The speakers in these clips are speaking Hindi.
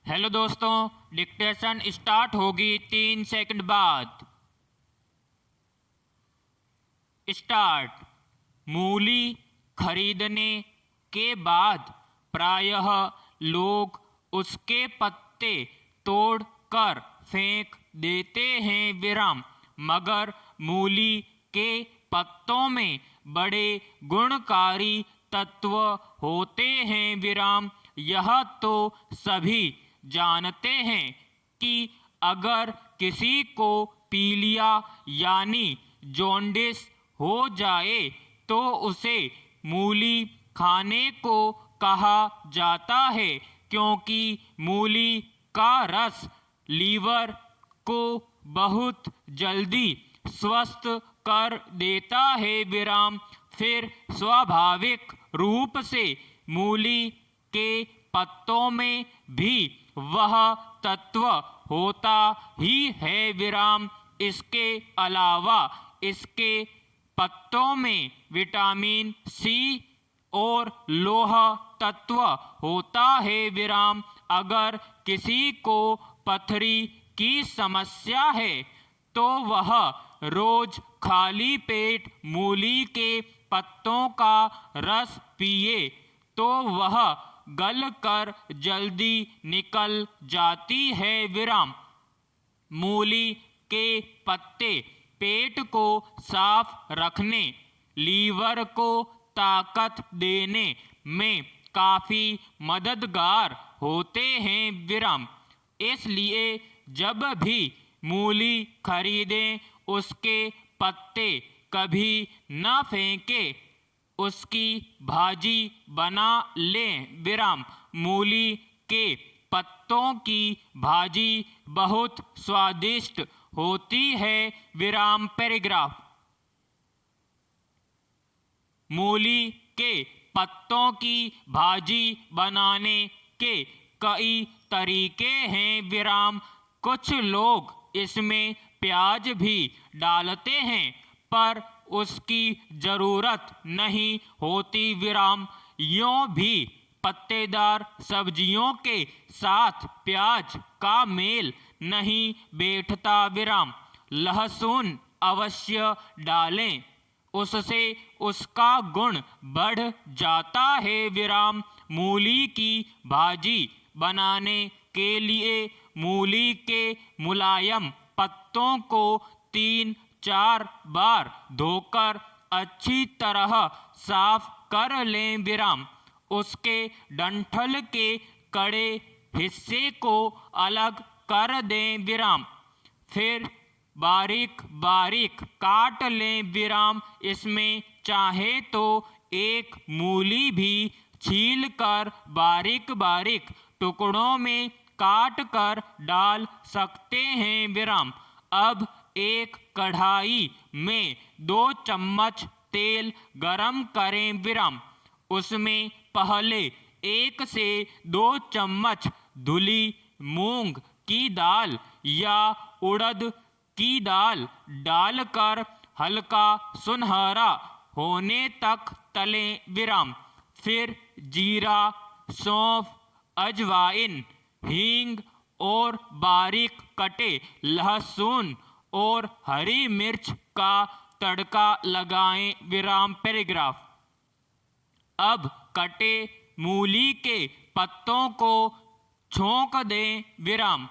हेलो दोस्तों, डिक्टेशन स्टार्ट होगी 3 सेकंड बाद। स्टार्ट। मूली खरीदने के बाद प्रायः लोग उसके पत्ते तोड़ कर फेंक देते हैं विराम, मगर मूली के पत्तों में बड़े गुणकारी तत्व होते हैं विराम। यह तो सभी जानते हैं कि अगर किसी को पीलिया यानी जॉन्डिस हो जाए तो उसे मूली खाने को कहा जाता है, क्योंकि मूली का रस लीवर को बहुत जल्दी स्वस्थ कर देता है विराम। फिर स्वाभाविक रूप से मूली के पत्तों में भी वह तत्व होता ही है विराम। इसके अलावा इसके पत्तों में विटामिन सी और लोह तत्व होता है विराम। अगर किसी को पथरी की समस्या है तो वह रोज खाली पेट मूली के पत्तों का रस पिए तो वह गल कर जल्दी निकल जाती है विराम। मूली के पत्ते पेट को साफ रखने, लीवर को ताकत देने में काफ़ी मददगार होते हैं विराम। इसलिए जब भी मूली खरीदें उसके पत्ते कभी न फेंकें, उसकी भाजी बना लें विराम। मूली के पत्तों की भाजी बहुत स्वादिष्ट होती है विराम। पैराग्राफ। मूली के पत्तों की भाजी बनाने के कई तरीके हैं विराम। कुछ लोग इसमें प्याज भी डालते हैं, पर उसकी ज़रूरत नहीं होती विराम। यूँ भी पत्तेदार सब्जियों के साथ प्याज का मेल नहीं बैठता विराम। लहसुन अवश्य डालें, उससे उसका गुण बढ़ जाता है विराम। मूली की भाजी बनाने के लिए मूली के मुलायम पत्तों को 3-4 बार धोकर अच्छी तरह साफ कर लें विराम। उसके डंठल के कड़े हिस्से को अलग कर दें विराम। फिर बारीक बारीक काट लें विराम। इसमें चाहे तो एक मूली भी छील कर बारीक बारीक टुकड़ों में काट कर डाल सकते हैं विराम। अब एक कढ़ाई में 2 चम्मच तेल गरम करें विराम। उसमें पहले 1 से 2 चम्मच धुली मूंग की दाल या उड़द की दाल डालकर हल्का सुनहरा होने तक तलें विराम। फिर जीरा, सौंफ, अजवाइन, हींग और बारीक कटे लहसुन और हरी मिर्च का तड़का लगाएं विराम। पैराग्राफ। अब कटे मूली के पत्तों को छोंक दें विराम।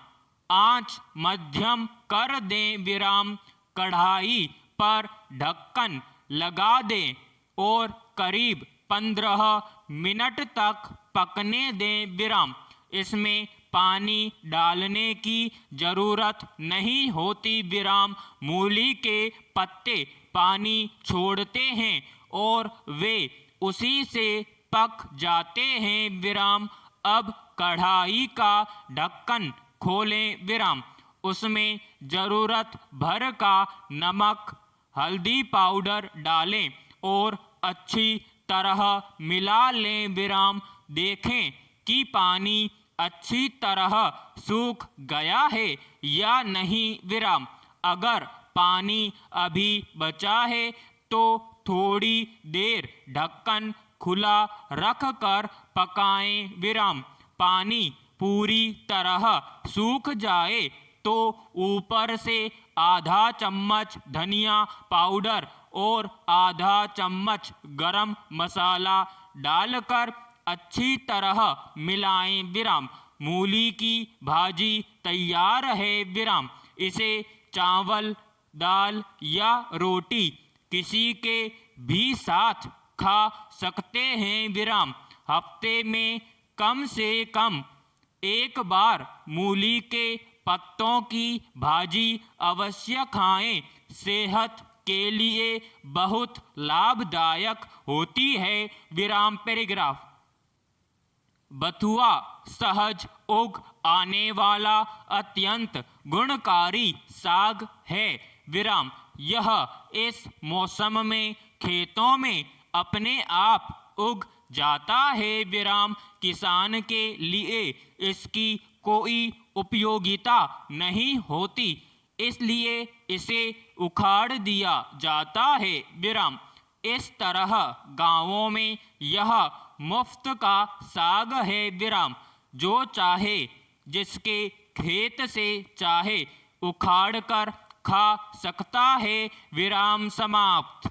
आंच मध्यम कर दें विराम। कढ़ाई पर ढक्कन लगा दें और करीब 15 मिनट तक पकने दें विराम। इसमें पानी डालने की ज़रूरत नहीं होती विराम। मूली के पत्ते पानी छोड़ते हैं और वे उसी से पक जाते हैं विराम। अब कढ़ाई का ढक्कन खोलें विराम। उसमें ज़रूरत भर का नमक, हल्दी पाउडर डालें और अच्छी तरह मिला लें विराम। देखें कि पानी अच्छी तरह सूख गया है या नहीं विराम। अगर पानी अभी बचा है तो थोड़ी देर ढक्कन खुला रख कर पकाएं विराम। पानी पूरी तरह सूख जाए तो ऊपर से आधा चम्मच धनिया पाउडर और आधा चम्मच गरम मसाला डालकर अच्छी तरह मिलाएं विराम। मूली की भाजी तैयार है विराम। इसे चावल, दाल या रोटी किसी के भी साथ खा सकते हैं विराम। हफ्ते में कम से कम एक बार मूली के पत्तों की भाजी अवश्य खाएं। सेहत के लिए बहुत लाभदायक होती है विराम। पैराग्राफ। बथुआ सहज उग आने वाला अत्यंत गुणकारी साग है विराम। यह इस मौसम में खेतों में अपने आप उग जाता है विराम। किसान के लिए इसकी कोई उपयोगिता नहीं होती, इसलिए इसे उखाड़ दिया जाता है विराम। इस तरह गांवों में यह मुफ्त का साग है विराम। जो चाहे जिसके खेत से चाहे उखाड़ कर खा सकता है विराम। समाप्त।